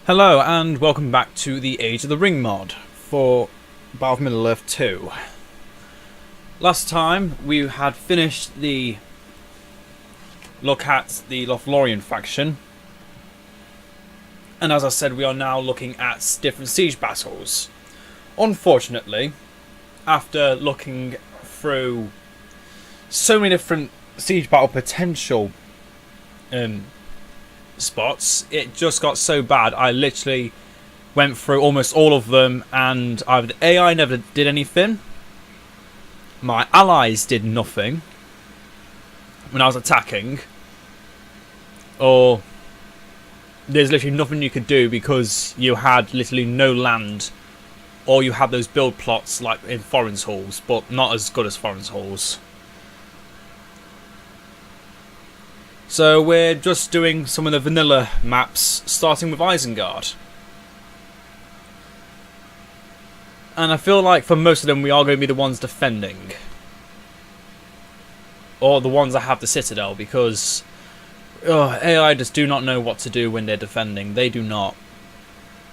Hello and welcome back to the Age of the Ring mod for BFME Middle-earth 2. Last time we had finished the look at the Lothlorien faction, and as I said, we are now looking at different siege battles. Unfortunately, after looking through so many different siege battle potential spots, it just got so bad I literally went through almost all of them, and either the AI never did anything, my allies did nothing when I was attacking, or there's literally nothing you could do because you had literally no land, or you had those build plots like in Foreign's Halls, but not as good as Foreign's Halls. So we're just doing some of the vanilla maps, starting with Isengard. And I feel like for most of them we are going to be the ones defending. Or the ones that have the Citadel, because AI just do not know what to do when they're defending. They do not.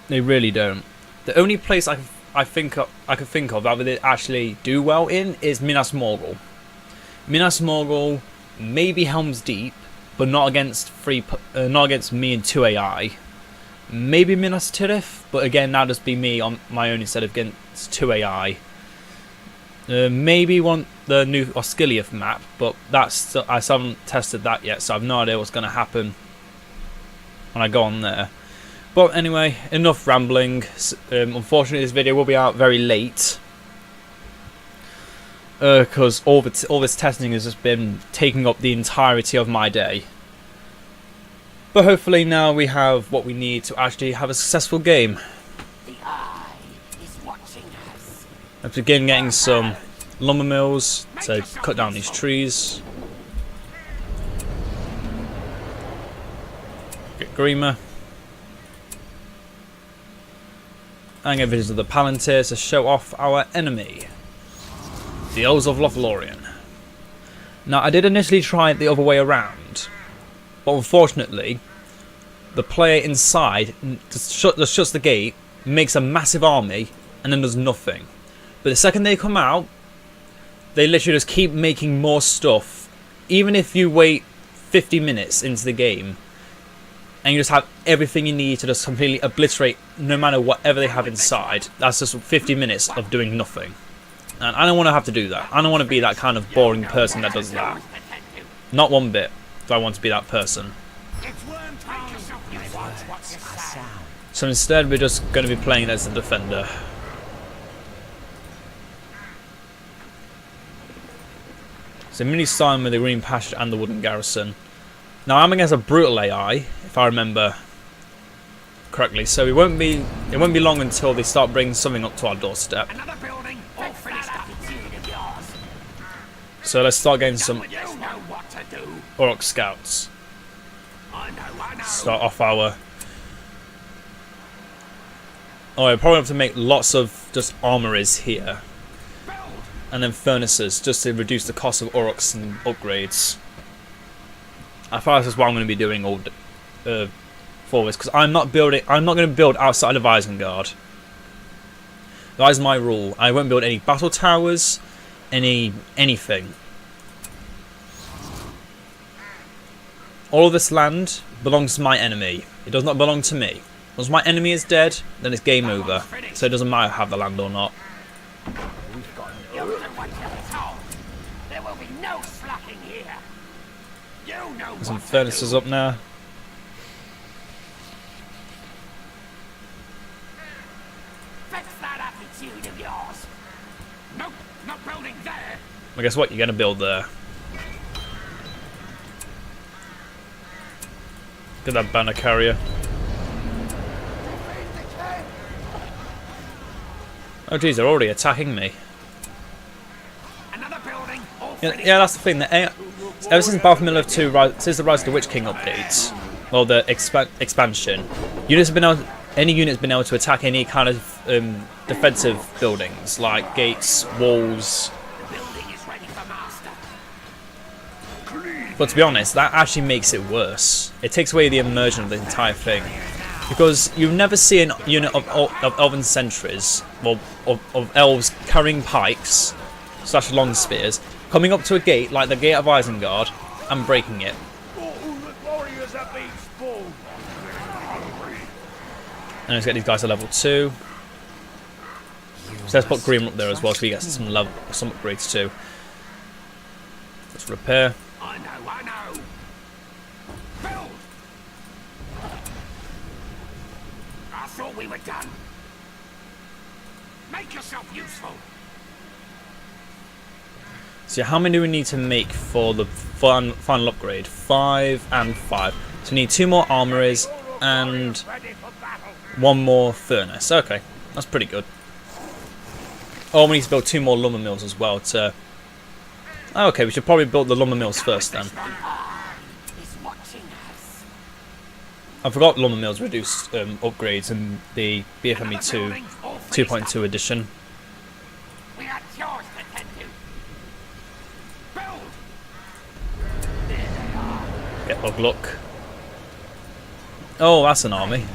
They really don't. The only place I could think of that they actually do well in is Minas Morgul. Minas Morgul, maybe Helm's Deep, but not against not against me and 2 AI. Maybe Minas Tirith, but again, that'll just be me on my own instead of against 2 AI. Maybe the new Osgiliath map, but that's I still haven't tested that yet, so I have no idea what's going to happen when I go on there. But anyway, enough rambling. Unfortunately, this video will be out very late, because all this testing has just been taking up the entirety of my day. But hopefully now we have what we need to actually have a successful game. The eye is watching us. Let's begin getting some lumber mills to cut down these trees. Get Grima. And get visions of the Palantir to show off our enemy, the Elves of Lothlorien. Now, I did initially try it the other way around, but unfortunately, the player inside just shuts the gate, makes a massive army, and then does nothing. But the second they come out, they literally just keep making more stuff. Even if you wait 50 minutes into the game, and you just have everything you need to just completely obliterate no matter whatever they have inside, that's just 50 minutes of doing nothing. And I don't want to have to do that. I don't want to be that kind of boring person that does that. Not one bit do I want to be that person. So instead we're just going to be playing as the defender. So mini starting with the green pasture and the wooden garrison. Now I'm against a brutal AI, if I remember correctly, so it won't be long until they start bringing something up to our doorstep. So let's start getting some Orc scouts. Start off our... Oh, I probably have to make lots of just armories here, and then furnaces just to reduce the cost of Orcs and upgrades. I thought this is what I'm going to be doing all for this, because I'm not going to build outside of Isengard. That is my rule. I won't build any battle towers, anything. All of this land belongs to my enemy. It does not belong to me. Once my enemy is dead, then it's game over. So it doesn't matter if I have the land or not. There will be no slacking here. There's some furnaces up now. Fix that attitude of yours. Nope, not building there. Well, guess what? You're going to build there. Get that banner carrier. Oh geez, they're already attacking me. Another building. Yeah, that's the thing. Ever since BFME Middle-earth 2, since the Rise of the Witch King updates, well, the expansion, any unit's been able to attack any kind of defensive buildings like gates, walls. The building is ready for master. But to be honest, that actually makes it worse. It takes away the immersion of the entire thing. Because you never see a unit of elven sentries, well, of elves carrying pikes / long spears, coming up to a gate like the gate of Isengard and breaking it. And let's get these guys to level 2. So let's put Green up there as well, so we get some upgrades too. Let's repair. I know. Build. I thought we were done. Make yourself useful. So how many do we need to make for the final upgrade? 5 and 5. So we need 2 more armories and 1 more furnace. Okay, that's pretty good. Oh, we need to build 2 more lumber mills as well to... Oh, okay, we should probably build the lumber mills first then. I forgot lumber mills reduced upgrades in the BFME 2.2 edition. We got chores to tend to. Build. Get log luck. Oh, that's an army.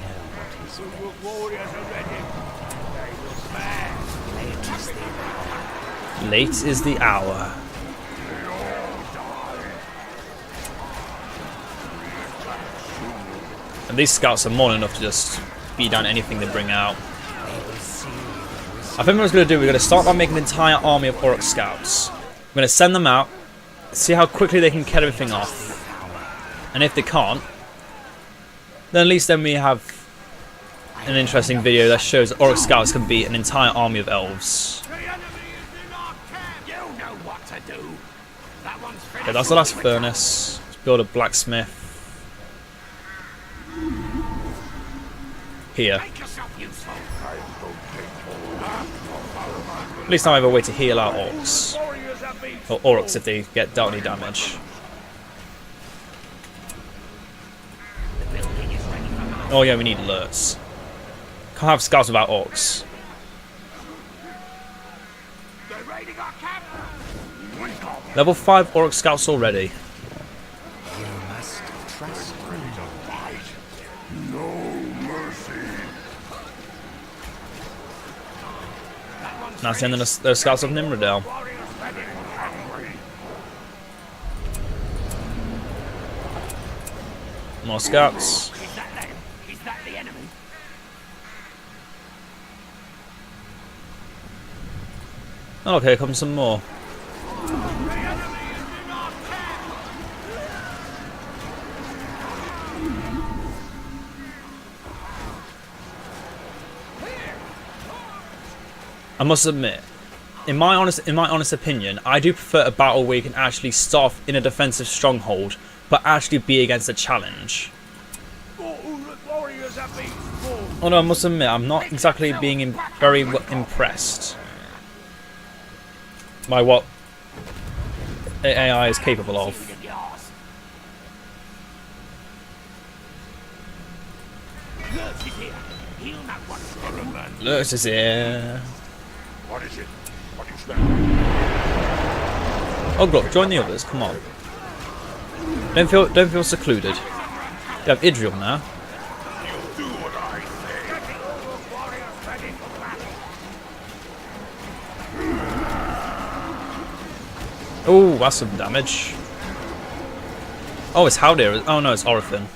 Late is the hour. And these scouts are more than enough to just beat down anything they bring out. I think what we're going to do, we're going to start by making an entire army of Orc scouts. We're going to send them out, see how quickly they can kill everything off. And if they can't, then at least then we have an interesting video that shows that Orc scouts can beat an entire army of elves. Okay, that's the last furnace. Let's build a blacksmith. Here. At least I have a way to heal our orcs. Or orcs if they get dealt any damage. Oh yeah, we need alerts. Can't have scouts without orcs. Level 5 orc scouts already. That's the end of the scouts of Nimrodale. More scouts. Oh, okay, here comes some more. I must admit, in my honest opinion, I do prefer a battle where you can actually start off in a defensive stronghold, but actually be against a challenge. Although I must admit, I'm not exactly being very impressed by what AI is capable of. Lurks is here. What is it? What you smell? Oh, look, join the others. Come on. Don't feel secluded. You have Idril now. You'll do what I say. Oh, that's some damage. Oh, it's Haldir. Oh no, it's Orphan.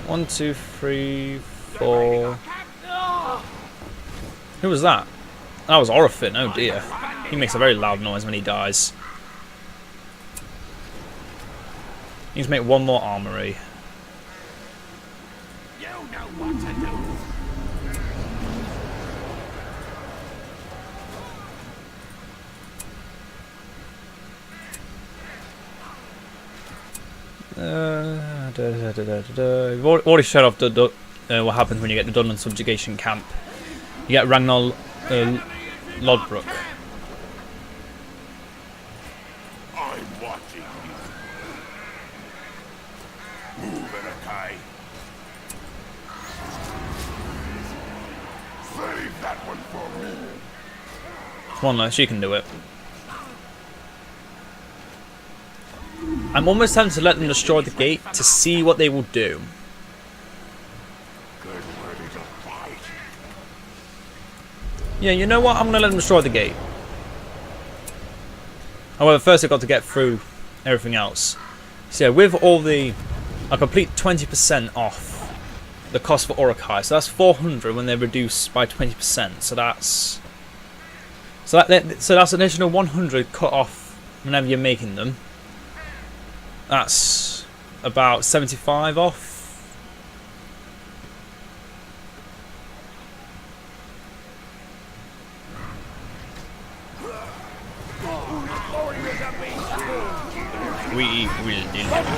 One, two, three, four. Who was that? That was Orphan. Oh dear. He makes a very loud noise when he dies. Need to make 1 more armory. You know what to do. We've already showed off what happens when you get the Dunland subjugation camp. You get Ragnar Lodbrok. I'm watching you. Move in a kite. Save that one for me. Come on, she can do it. I'm almost tempted to let them destroy the gate to see what they will do. Get ready to fight. Yeah, you know what? I'm going to let them destroy the gate. However, first I've got to get through everything else. So yeah, with all the... a complete 20% off the cost for Urukai. So that's 400 when they're reduced by 20%. So that's... So that's an additional 100 cut off whenever you're making them. That's about 75 off. We will deliver.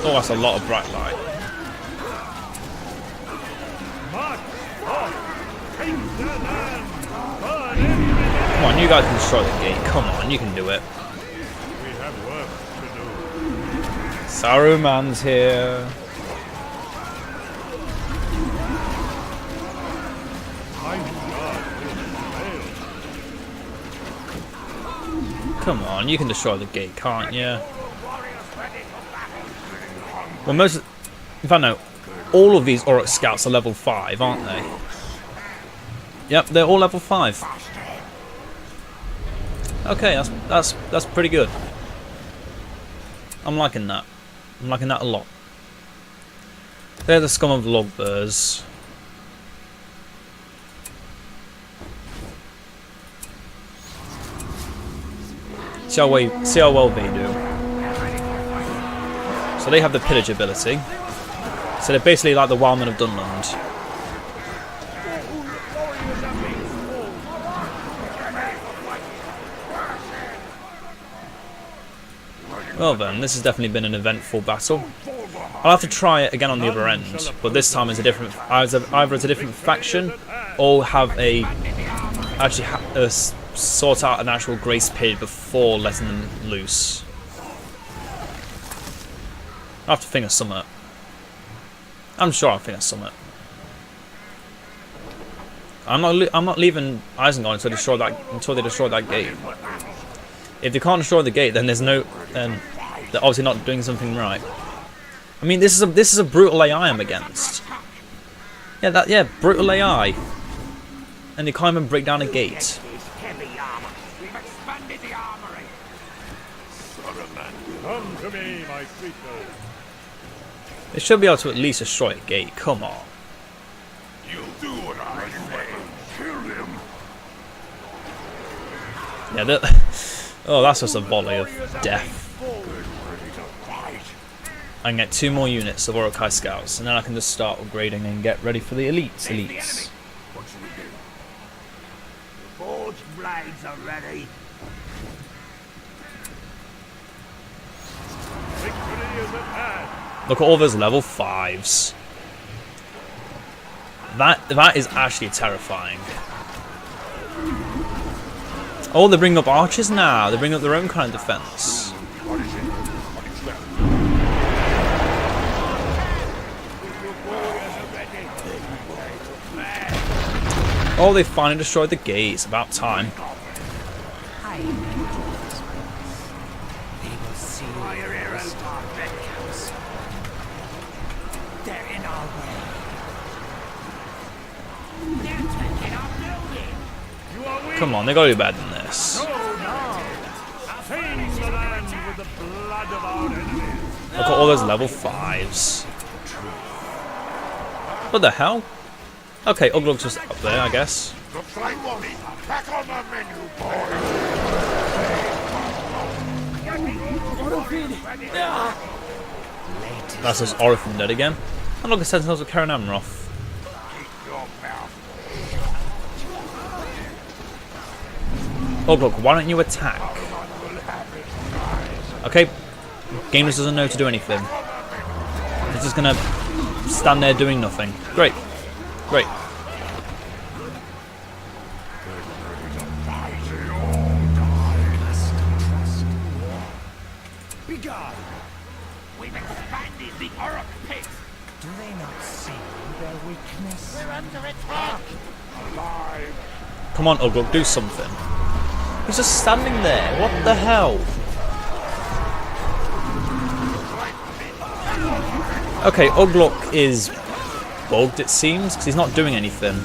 Oh, that's a lot of bright light. Come on, you guys can destroy the gate. Come on, you can do it. We have work to do. Saruman's here. Come on, you can destroy the gate, can't you? Well, in fact, no, all of these Orc scouts are level 5, aren't they? Yep, they're all level 5. Okay, that's pretty good. I'm liking that. I'm liking that a lot. They're the scum of the Logbears. See how well they do. So they have the pillage ability. So they're basically like the Wildmen of Dunland. Well then, this has definitely been an eventful battle. I'll have to try it again on the other end, but this time it's a different. Either it's a different faction, or have a sort out an actual grace period before letting them loose. I'll have to think of something. I'm sure I'll think of something. I'm not leaving Isengard until they destroy that gate. If they can't destroy the gate, then there's no. Then they're obviously not doing something right. I mean, this is a brutal AI I'm against. Yeah, brutal AI, and they can't even break down a gate. Come to me, my sweet girl. They should be able to at least destroy a gate. Come on. You'll do what I say. Kill him. Yeah, oh, that's just a volley of death. I can get 2 more units of Urukai scouts, and then I can just start upgrading and get ready for the elites. What should we do? Forged blades are ready. Victory is at hand. Look at all those level 5s. That is actually terrifying. Oh, they bring up archers now. They bring up their own kind of defense. What is it? What is that? Oh, they finally destroyed the gate. It's about time. They will see Fire arrows are ready. they're in our way. They're taking our building. You are weak. Come on, they gotta do better than this. Go now. Change the land with the blood of our enemies. Look at all those level 5s. What the hell? Okay, Uglug's just up there, I guess. The fight will be back on the menu, boys. That's us Orphan dead again. And look at Sentinels of Karen Amroth. Keep your mouth. Uglug, why don't you attack? Okay, game just doesn't know to do anything. It's just gonna stand there doing nothing. Great. Great. Begone! We've expanded the Orc pit. Do they not see their weakness? We're under attack. Come on, Ugluk, do something. He's just standing there. What the hell? Okay, Ugluk is bugged, it seems, because he's not doing anything.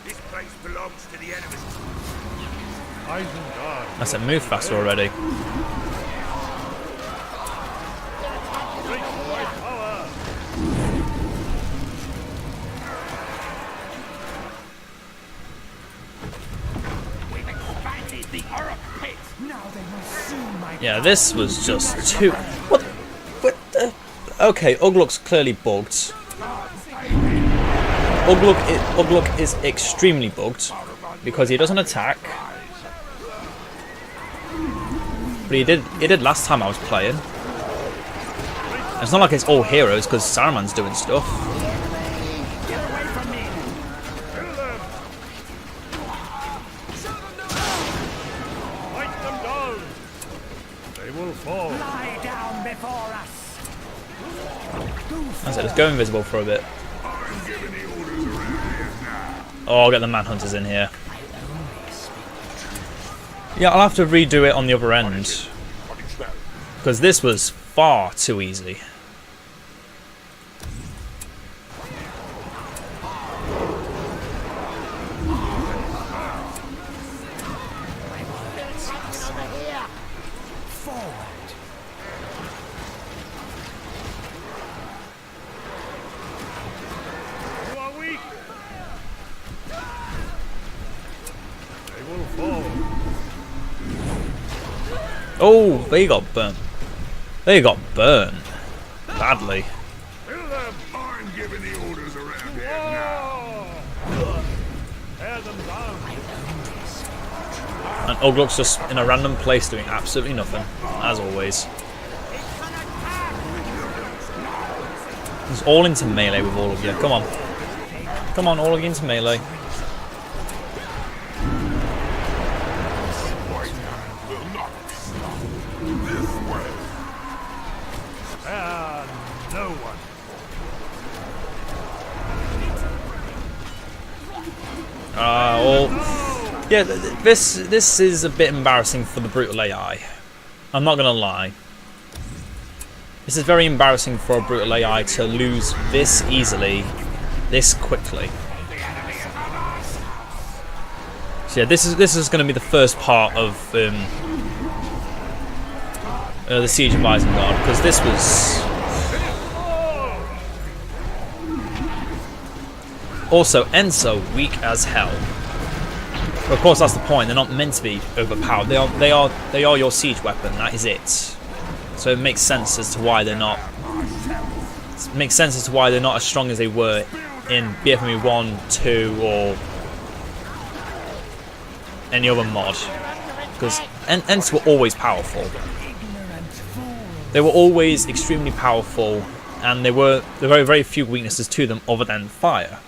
This place belongs to the enemy. Isengard. I said move faster already. Yeah, this was just too... What the... Okay, Ugluk's clearly bugged. Ugluk is extremely bugged because he doesn't attack. But he did last time I was playing. It's not like it's all heroes because Saruman's doing stuff. Fight them down. They will fall. Lie down before us. I said, let's go invisible for a bit. Oh, I'll get the manhunters in here. Yeah, I'll have to redo it on the other end. Because this was far too easy. You are weak. They will fall. Oh, they got burnt. They got burnt. Badly. Kill them. I'm giving the orders around here now. Tear them down. And Ugluk's just in a random place doing absolutely nothing, as always. He's all into melee with all of you. Come on. Come on, all of you into melee. No one. Well, yeah, this is a bit embarrassing for the brutal AI. I'm not gonna lie. This is very embarrassing for a brutal AI to lose this easily, this quickly. So yeah, this is going to be the first part of the Siege of Isengard, because this was also Ents are weak as hell. But of course, that's the point. They're not meant to be overpowered. They are your siege weapon. That is it. So it makes sense as to why they're not. It makes sense as to why they're not as strong as they were in BFME 1, 2, or any other mod. Because Ents were always powerful. They were always extremely powerful, and there were very, very few weaknesses to them other than fire.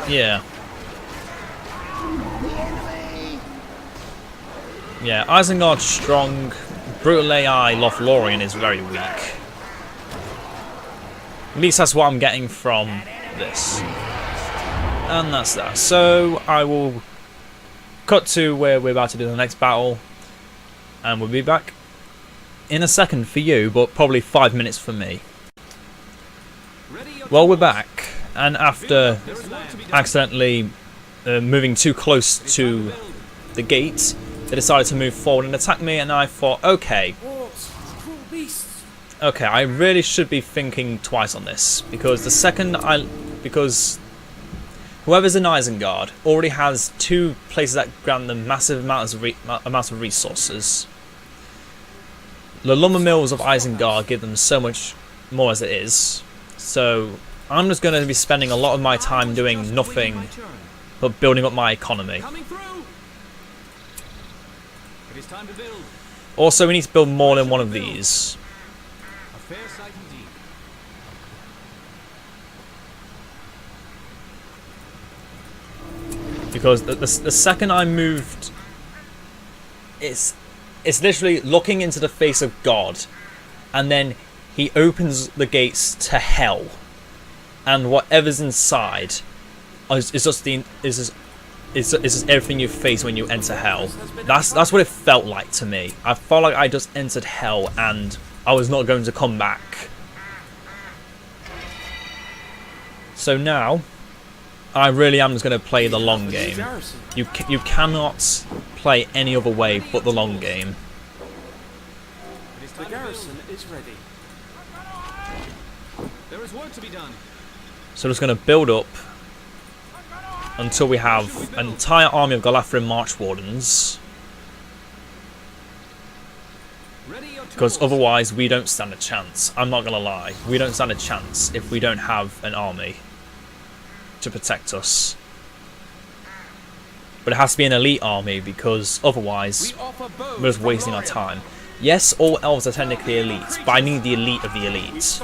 Yeah. Yeah, Isengard's strong. Brutal AI Lothlorien is very weak. At least that's what I'm getting from this. And that's that. So I will cut to where we're about to do the next battle. And we'll be back in a second for you, but probably 5 minutes for me. Well, we're back. And after accidentally moving too close to the gate, they decided to move forward and attack me, and I thought, okay, I really should be thinking twice on this, because because whoever's in Isengard already has 2 places that grant them massive amounts of resources. The lumber mills of Isengard give them so much more as it is, so I'm just going to be spending a lot of my time doing nothing but building up my economy. It is time to build. Also, we need to build more than one of these. A fair sight indeed. Because the second I moved, it's literally looking into the face of God, and then he opens the gates to hell, and whatever's inside is just everything you face when you enter hell. That's what it felt like to me. I felt like I just entered hell and I was not going to come back. So now I really am just going to play the long game. You cannot play any other way but the long game. The garrison is ready. There is work to be done. So just going to build up until we have an entire army of Galathrin March Wardens. Because otherwise we don't stand a chance. I'm not going to lie. We don't stand a chance if we don't have an army to protect us. But it has to be an elite army, because otherwise we're just wasting our time. Yes, all elves are technically elite, but I need the elite of the elite.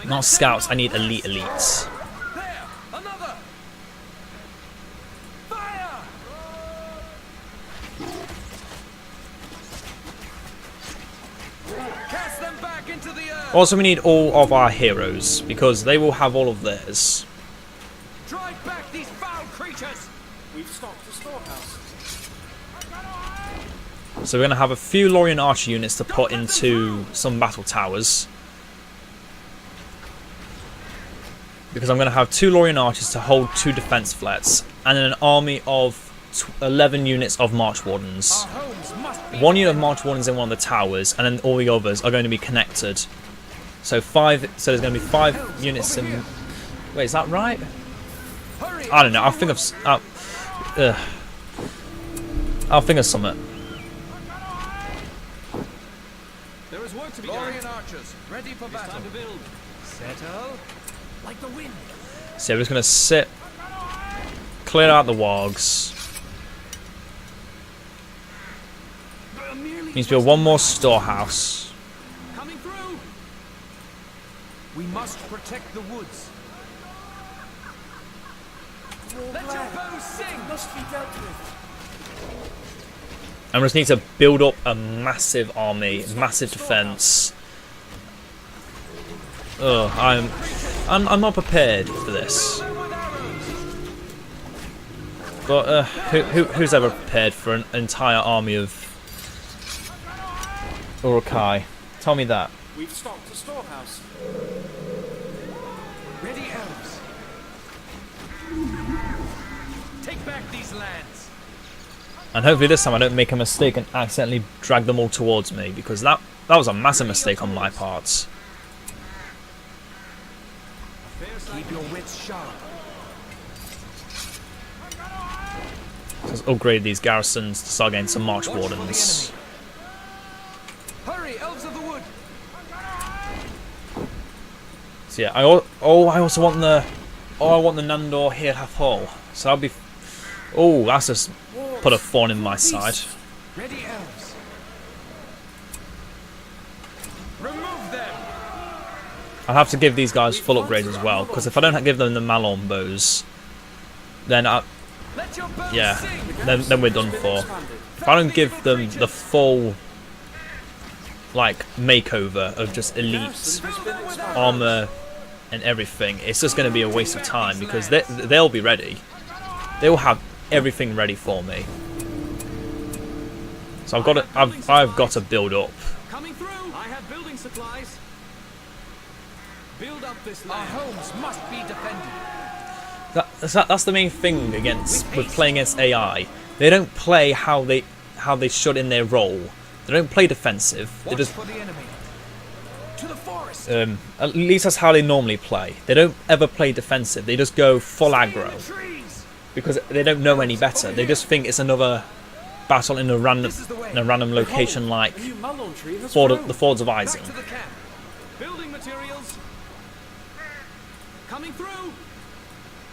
Not scouts, I need elite elites. There! Another! Fire! Cast them back into the earth! Also, we need all of our heroes, because they will have all of theirs. Drive back these foul creatures! We've stocked the storehouse. So we're going to have a few Lorien Archer units to put into some battle towers. Because I'm going to have 2 Lorien Archers to hold 2 defense flets, and then an army of 11 units of March Wardens. 1 unit of March Wardens in one of the towers, and then all the others are going to be connected. So there's going to be 5 units in... Wait, is that right? I don't know. I'll think of something. There is work to be done. Archers, ready for battle. Time to build. Settle. Like the wind. So we're just going to sit, clear out the wargs. Needs to build one more storehouse. Coming through. We must protect the woods. Let your bows sing. Must be dealt with. And we just need to build up a massive army, massive defense. Ugh, I'm not prepared for this. But who's ever prepared for an entire army of Urukai? Tell me that. We've stocked the storehouse. Ready, elves. Take back these lands. And hopefully this time I don't make a mistake and accidentally drag them all towards me, because that was a massive mistake on my part. Keep your wits sharp. Let's upgrade these garrisons to start getting some March Wardens. Hurry, elves of the wood. So yeah, I also want the Nandor here half hull. So that'll be. Oh, that's just put a thorn in my side. Ready, elves. Remove them. I'll have to give these guys full upgrades as well, because if I don't give them the Malorn bows, then then we're done for. If I don't give them the full like makeover of just elite armor and everything, it's just going to be a waste of time, because they'll be ready. They will have everything ready for me. So I've got to build up. Coming through. I have building supplies. Build up this land. Our homes must be defended. That's the main thing with playing against AI. They don't play how they should in their role. They don't play defensive. They just for the enemy. To the forest. At least that's how they normally play. They don't ever play defensive. They just go full aggro, because they don't know any better. They just think it's another battle in a random location, like the Fords of Isengard. To the camp. Building materials. Coming through.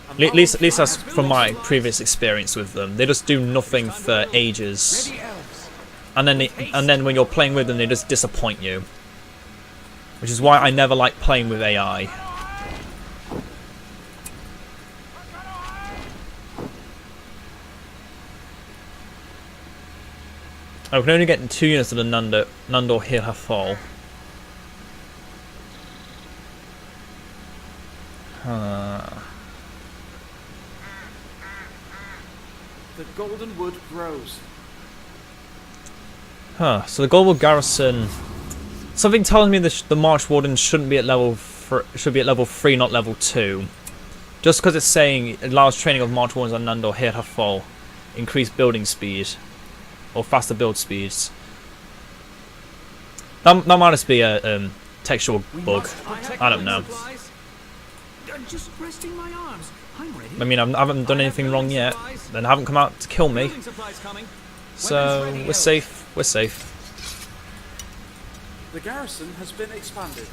At least that's from my previous experience with them. They just do nothing for ages, and then when you're playing with them, they just disappoint you. Which is why I never like playing with AI. I can only get 2 units of the Nundor here have fall. The golden wood grows. So the Goldwood garrison. Something tells me the March Wardens shouldn't be at level should be at level 3, not level 2. Just because it's saying it allows training of March Wardens on Nundor here have fall, increased building speed, or faster build speeds. That might just be a textual bug. I don't know. Just resting my arms. I'm ready. I mean, I haven't done anything wrong yet. Then haven't come out to kill me. So we're safe. We're safe. The garrison has been expanded.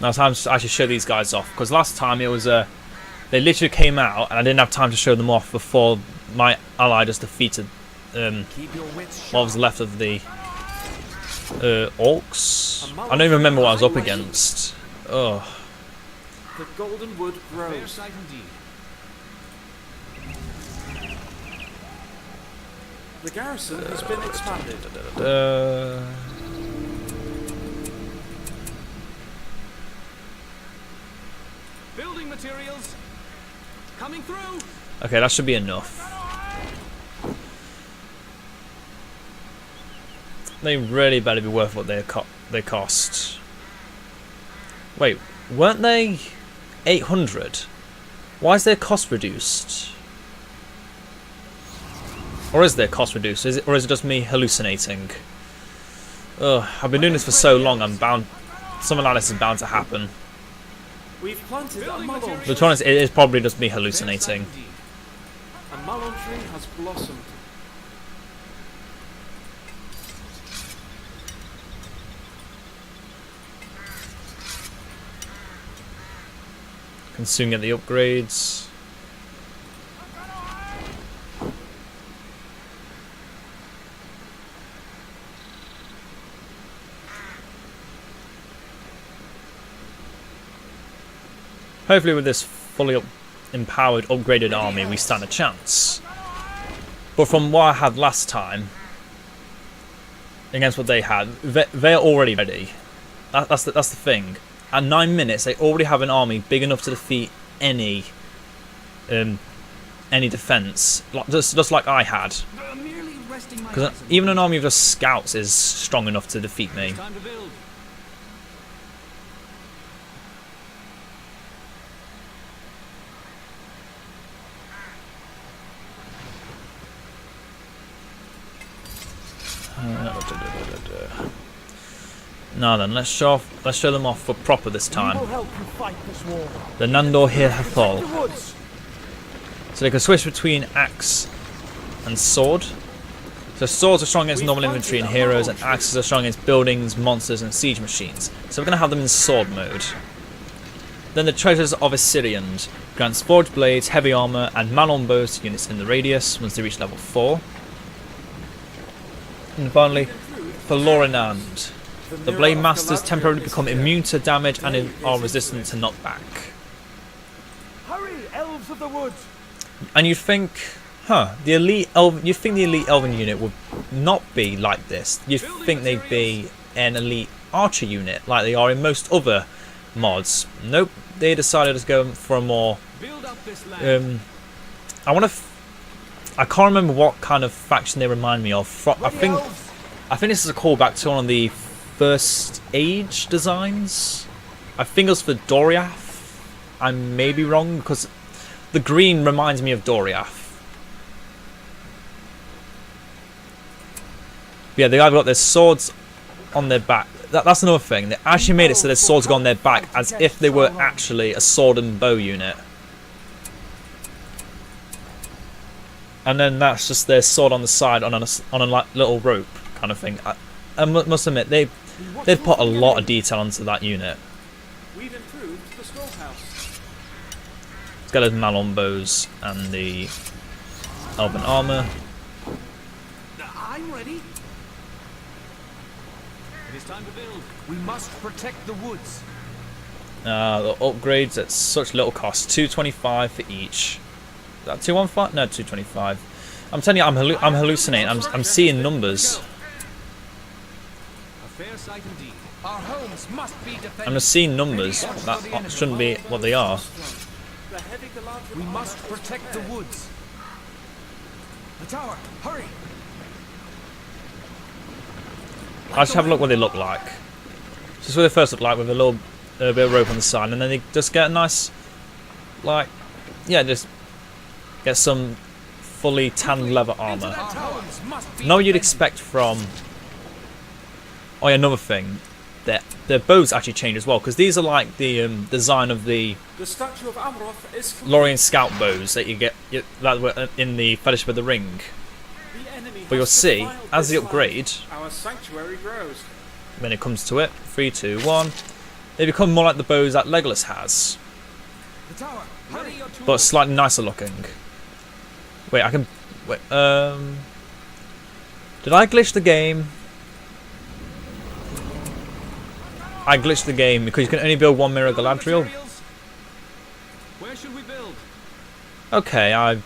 Now it's time to actually show these guys off, because last time it was they literally came out and I didn't have time to show them off before my ally just defeated what was left of the orcs. I don't even remember what I was up against. Oh. The golden wood grows. The garrison has been expanded. Building materials coming through. Okay, that should be enough. They really better be worth what they cost. Wait, weren't they 800? Why is their cost reduced? Or is their cost reduced? Or is it just me hallucinating? Ugh, I've been doing this for so long, something like this is bound to happen. We've planted a malon tree. But to be honest, it is probably just me hallucinating. A malon tree has blossomed. Can soon get the upgrades. Hopefully with this fully empowered, upgraded army, we stand a chance. But from what I had last time, against what they had, they're already ready. That's the thing. At 9 minutes, they already have an army big enough to defeat any defense, just like I had. Because even an army of just scouts is strong enough to defeat me. Now then, let's show them off for proper this time. The Nundor here have fall. So they can switch between axe and sword. So swords are strong against normal infantry and heroes, and axes are strong against buildings, monsters, and siege machines. So we're going to have them in sword mode. Then the treasures of Isengard grants forged blades, heavy armor, and man-on bows to units in the radius once they reach level 4. And finally, for Lorinand, the Blade Masters temporarily become immune to damage and are resistant to knockback. Hurry, elves of the woods! And you think, the elite elven unit would not be like this. You'd think they'd be an elite archer unit, like they are in most other mods. Nope, they decided to go for a more. I can't remember what kind of faction they remind me of. I think this is a callback to one of the First Age designs. I think it was for Doriath. I may be wrong because the green reminds me of Doriath. Yeah, they've got their swords on their back. That's another thing. They actually made it so their swords go on their back as if they were actually a sword and bow unit. And then that's just their sword on the side on a little rope kind of thing. I must admit, they've put a lot of detail into that unit. Let's get those Malon bows and the Elven armor. I'm ready. It is time to build. We must protect the woods. The upgrades at such little cost. 225 for each. Is that 215? No, 225. I'm telling you, I'm hallucinating. I'm seeing numbers. A fair sight indeed. Our homes must be defended. I'm just seeing numbers. That shouldn't be what they are. We must protect the woods. The tower, hurry! I'll just have a look what they look like. Just what they first look like, with a little bit of rope on the side, and then they just get a nice, like, yeah, just get some fully tanned leather armor. Know what you'd expect from. Oh yeah, another thing, their bows actually change as well, because these are like the design of the statue of Amroth is Lorien scout bows that you get that were in the Fellowship of the Ring. But you'll see, as they upgrade, our sanctuary grows. when it comes to it, 3, 2, 1, they become more like the bows that Legolas has, The tower, hurry! but slightly nicer looking. Wait, I can. Wait, did I glitch the game? I glitched the game because you can only build one Mirror Galadriel. Where should we build? Okay, I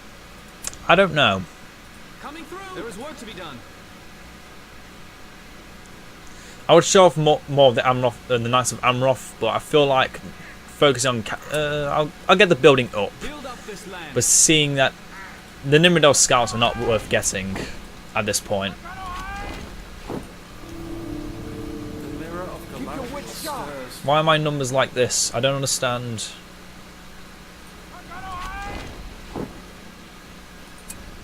don't know. Coming through. There is work to be done. I would show off more of the Amroth, the Knights of Amroth, but I feel like focusing on I'll get the building up. Build up this land. But seeing that the Nimrodel scouts are not worth getting at this point. The mirror of Galadriel stirs. Why are my numbers like this? I don't understand.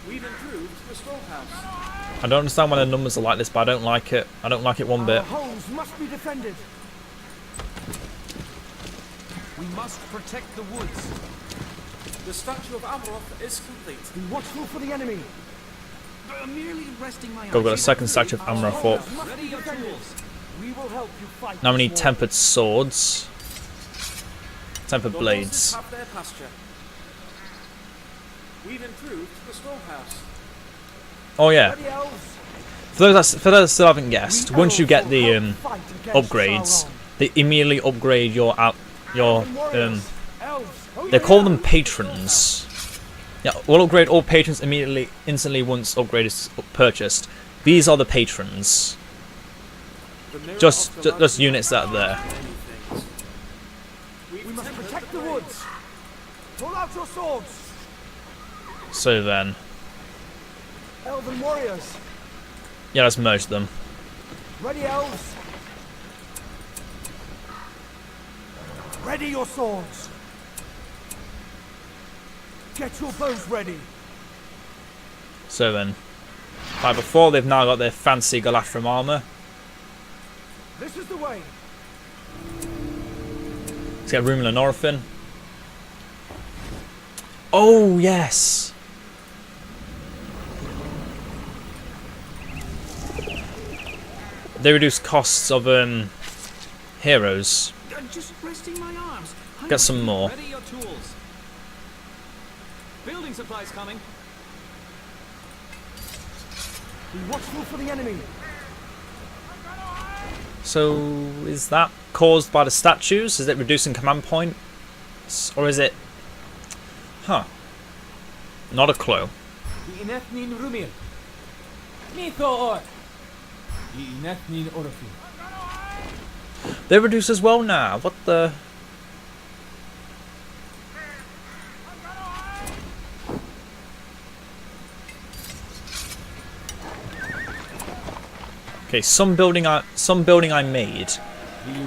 We've improved the storehouse. I don't understand why the numbers are like this, but I don't like it. I don't like it one bit. Our homes must be defended. We must protect the woods. The statue of Amroth is complete. Be watchful for the enemy. Merely resting my Go, we've got a eyes. second statue of Amroth up. Must Ready be your defended. tools. We will help you fight. Now we need this war. tempered swords. Tempered The blades. horses have their pasture. We've improved the storehouse. Oh yeah. Ready, elves? For those that still haven't guessed, We once you elves get will the help fight against upgrades, Sauron. they immediately upgrade your Warriors, elves, who they you call have? them patrons. Yeah, we'll upgrade all patrons instantly once upgrade is purchased. These are the patrons. The mirror Just of Galadriel just units that are there. many things. We must protect the woods. Pull out your swords. So then, Elven warriors. yeah, let's merge them. Ready, elves. Ready your swords. Get your bows ready. So then, like before, they've now got their fancy Galadriel armor. This is the way. Let's get Rúmil and Orphan. Oh yes. They reduce costs of heroes. Just resting my arms. Get some more. Ready your tools. Building supplies coming. Be watchful for the enemy. So is that caused by the statues? Is it reducing command points, or is it? Huh. Not a clue. Inethnin Rumil. Mitho or. Inethnin Orfi. They reduce as well now. What the? Okay, some building I made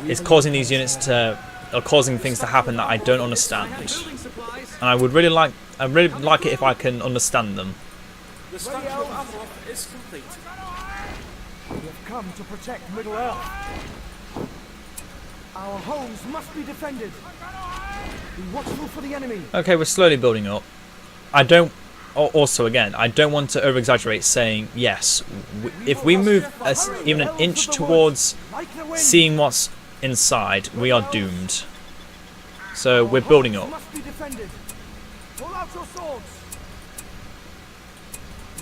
is causing these units to, or causing things to happen that I don't understand, Building supplies. and I'd really like it if I can understand them. The statue of Amroth is complete. We have come to protect Middle Earth. Our homes must be defended. Be watchful for the enemy. Okay, we're slowly building up. I don't. Also, again, I don't want to over-exaggerate saying yes. If we move even an inch towards Like the wind. seeing what's inside, we are doomed. So we're building up. Must be defended. Pull out your swords.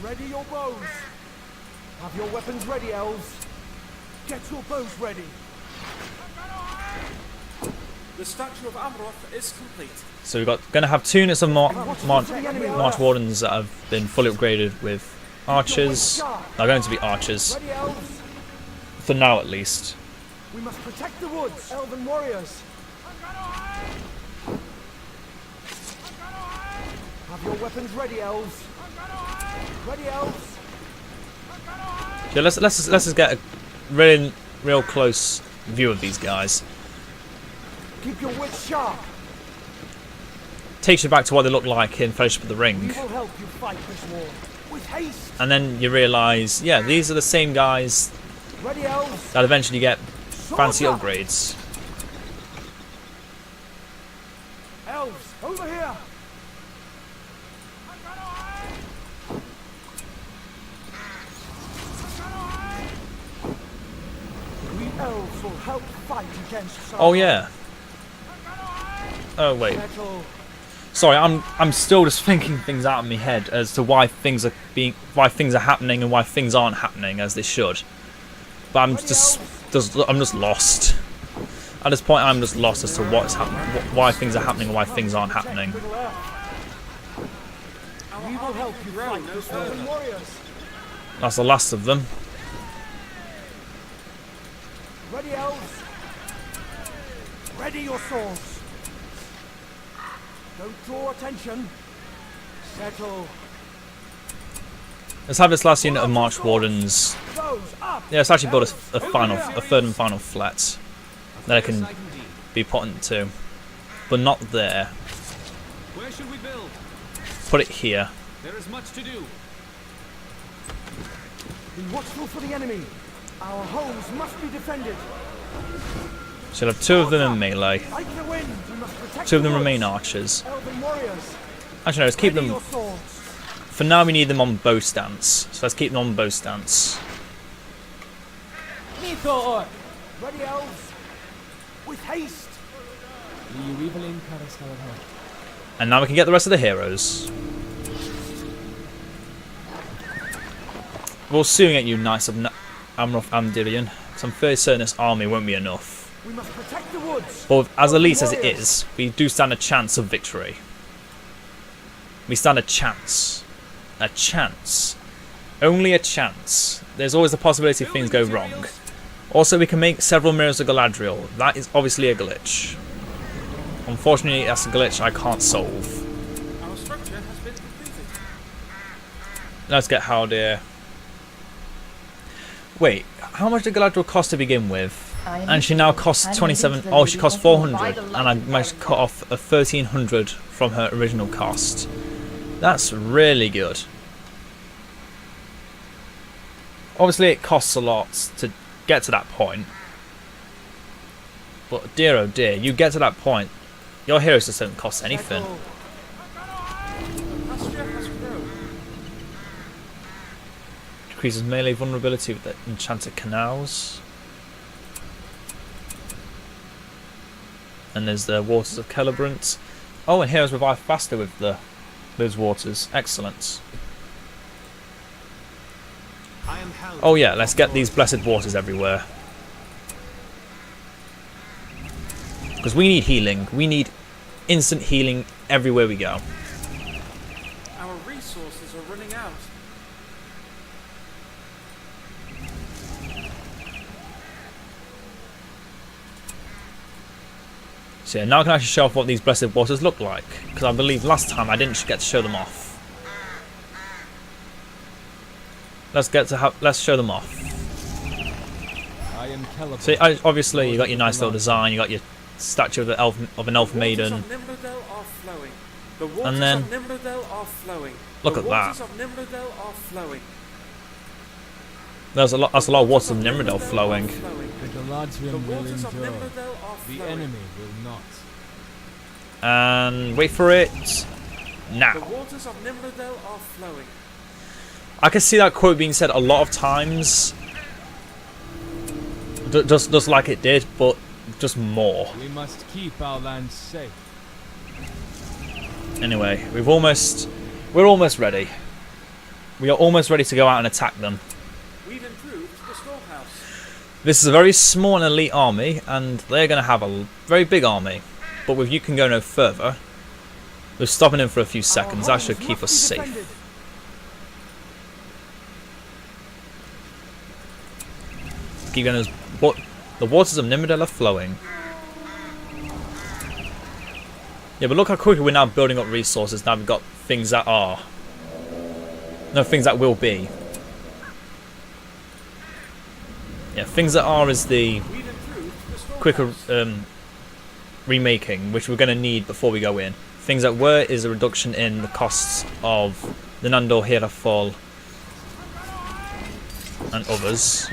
Ready your bows. Have your weapons ready, elves. Get your bows ready. The statue of Amroth is complete. So we've got gonna have 2 units of March Wardens that have been fully upgraded with archers. They're going to be archers. Ready, elves. For now at least. We must protect the woods. Elven warriors. Have your weapons ready, elves. Ready, elves. Yeah, let's just get a real close view of these guys. Keep your wits sharp. Takes you back to what they look like in Fellowship of the We Ring. will help you fight this war. With haste. And then you realise, yeah, these are the same guys Ready, elves. that eventually get fancy Swords up. upgrades. Elves, over here. We elves will help fight against Sauron. Oh yeah. Oh wait. Metal. Sorry, I'm still just thinking things out in my head as to why things are happening and why things aren't happening as they should. But I'm just lost. At this point, I'm just lost as to what's happening, why things are happening and why things aren't happening. We will help you fight those Elven warriors. That's the last of them. Ready, elves. Ready your swords. Don't draw attention. Settle. Let's have this last unit of March Wardens. Those up. Yeah, let's actually build a third and final flat that I can be put into, but not there. Where should we build? Put it here. There is much to do. Be watchful for the enemy. Our homes must be defended. So you'll have 2 of them in melee. Like the wind, we must protect 2 of them the remain woods. archers. Elven warriors. Actually, no, let's keep Ready them. your swords. For now, we need them on bow stance. So let's keep them on bow stance. Mithor! Ready, elves. With haste. And now we can get the rest of the heroes. We'll soon get you Knights of Amroth Amdirian. Because I'm fairly certain this army won't be enough. We must protect the woods. But as Elven elite as it warriors. is, we do stand a chance of victory. We stand a chance. A chance. Only a chance. There's always the possibility things go wrong. Also, we can make several mirrors of Galadriel. That is obviously a glitch. Unfortunately, that's a glitch I can't solve. Our structure has been completed. Let's get Haldir. Wait, how much did Galadriel cost to begin with? And she now costs 27. Oh, she cost 400, and I managed to cut off a 1300 from her original cost. That's really good. Obviously, it costs a lot to get to that point. But dear oh dear, you get to that point, your heroes just don't cost anything. Settle. Pasture has grown. Decreases melee vulnerability with the enchanted canals. And there's the waters of Celebrant. Oh, and heroes revive faster with those waters. Excellent. I am held. Oh yeah, let's get these blessed waters everywhere. Because we need healing. We need instant healing everywhere we go. Our resources are running out. So yeah, now I can actually show off what these blessed waters look like. Because I believe last time I didn't get to show them off. Let's show them off. I am Celeborn. So obviously you got your nice little design. You got your statue of an elf maiden. The waters of Nimrodel are flowing. The waters then- of Nimrodel are flowing. Look the at that. waters of Nimrodel are flowing. That's a lot of waters of Nimrodel flowing. The The Galadriel will waters of endure. Nimrodel are The flowing. enemy will not. And wait for it. The Now. waters of Nimrodel are flowing. I can see that quote being said a lot of times. Just like it did, but just more. We must keep our land safe. Anyway, we're almost ready. We are almost ready to go out and attack them. We've improved the storehouse. This is a very small and elite army, and they're going to have a very big army. But with you can go no further, we're stopping in for a few seconds. That should keep us safe. Keep going. The waters of Nimrodel are flowing. Yeah, but look how quickly we're now building up resources. Now we've got things that are. No, things that will be. Yeah, things that are is the quicker remaking, which we're going to need before we go in. Things that were is a reduction in the costs of the Nandor Hirafol and others.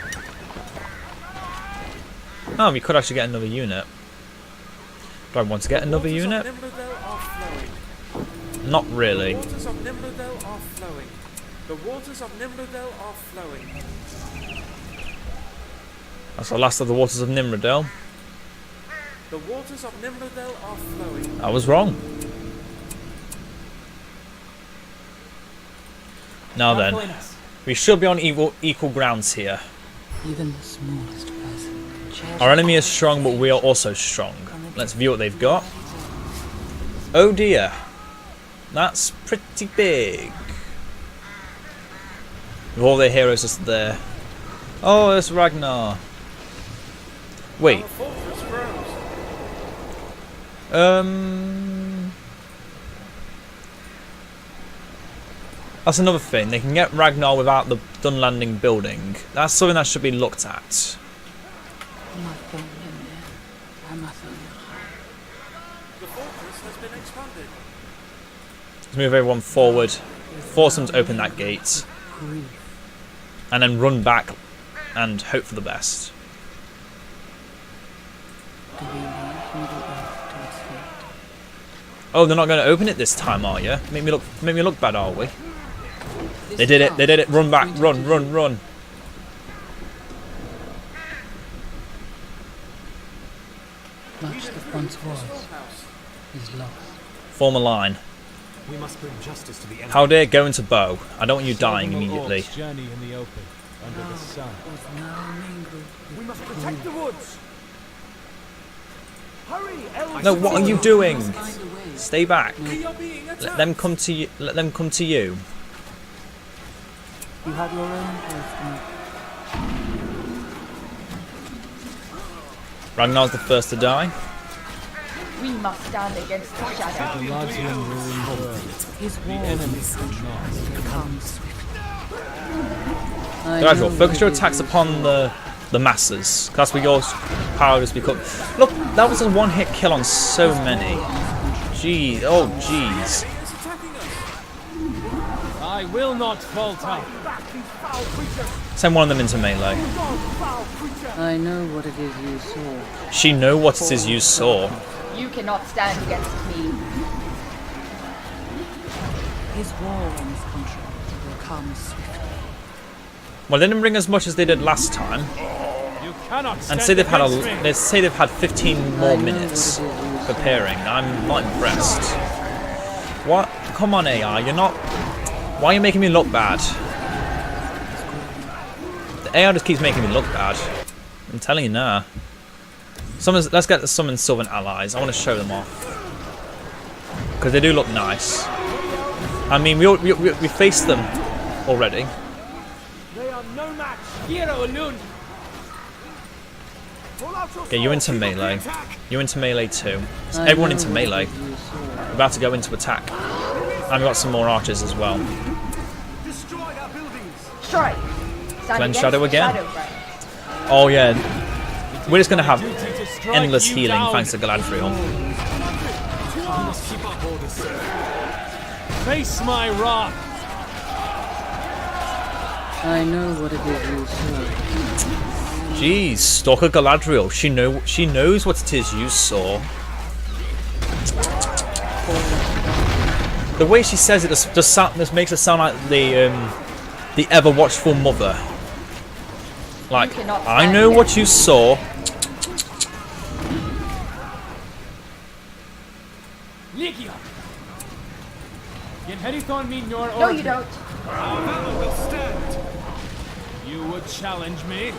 Oh, we could actually get another unit. Do I want to get another unit? Not really. The waters of Nimrodel are flowing. The waters of Nimrodel are flowing. That's the last of the waters of Nimrodel. The waters of Nimrodel are flowing. I was wrong. Now then, we should be on equal grounds here. Even the smallest person. Our enemy is strong, but we are also strong. Let's view what they've got. Oh dear. That's pretty big. With all their heroes just there. Oh, it's Ragnar. Wait. That's another thing. They can get Ragnar without the Dunlanding building. That's something that should be looked at. The fortress has been expanded. Let's move everyone forward. Force them to open that gate. And then run back and hope for the best. Oh, they're not going to open it this time, are you? Make me look bad, are we? They did it. They did it. Run back. Run, run, run. Much that once was is lost. Form a line. We must bring justice to the enemy. How dare go into bow. I don't want you dying immediately. Journey in the open, under the sun. We must protect the woods. Hurry, elves. No, what are you doing? Stay back. We are being attacked. Let them come to you. Let them come to you. You have your own destiny. Ragnar's the first to die. We must stand against the shadow. The Ladrian will endure. His The war enemies will not. comes Gradual. Focus your attacks upon the masses. That's where your power has become. Look, that was a one-hit kill on so many. Jeez. Oh, jeez. I will not falter. Send one of them into melee. I know what it is you saw. She know what it is you saw. You cannot stand against me. His war on this country will come swiftly. Well, they didn't bring as much as they did last time, You cannot and stand say they've had against me. they say they've had 15 more minutes preparing. I'm not impressed. What? Come on, AI. You're not. Why are you making me look bad? The AI just keeps making me look bad. I'm telling you now. Let's get the summon Sylvan allies. I want to show them off because they do look nice. I mean, we faced them already. They are no match. Hero alone. Pull out your Okay, you into melee. You into melee too. I Everyone know into what melee. it is you saw. We're about to go into attack. And we've got some more archers as well. Destroy our buildings. Strike. Stand Cleanse against Shadow the again? Shadow Brand. Oh yeah. We're just gonna have Duty to strike endless you healing down. thanks to Galadriel. We must keep our orders, sir. Face my wrath. I know what it is you saw. Jeez, Stalker Galadriel. She knows what it is you saw. The way she says it just makes it sound like the ever watchful mother. Like, You cannot I stand know what against you saw. Genherithon min your No, order. you don't. Our valor will stand. You would challenge me?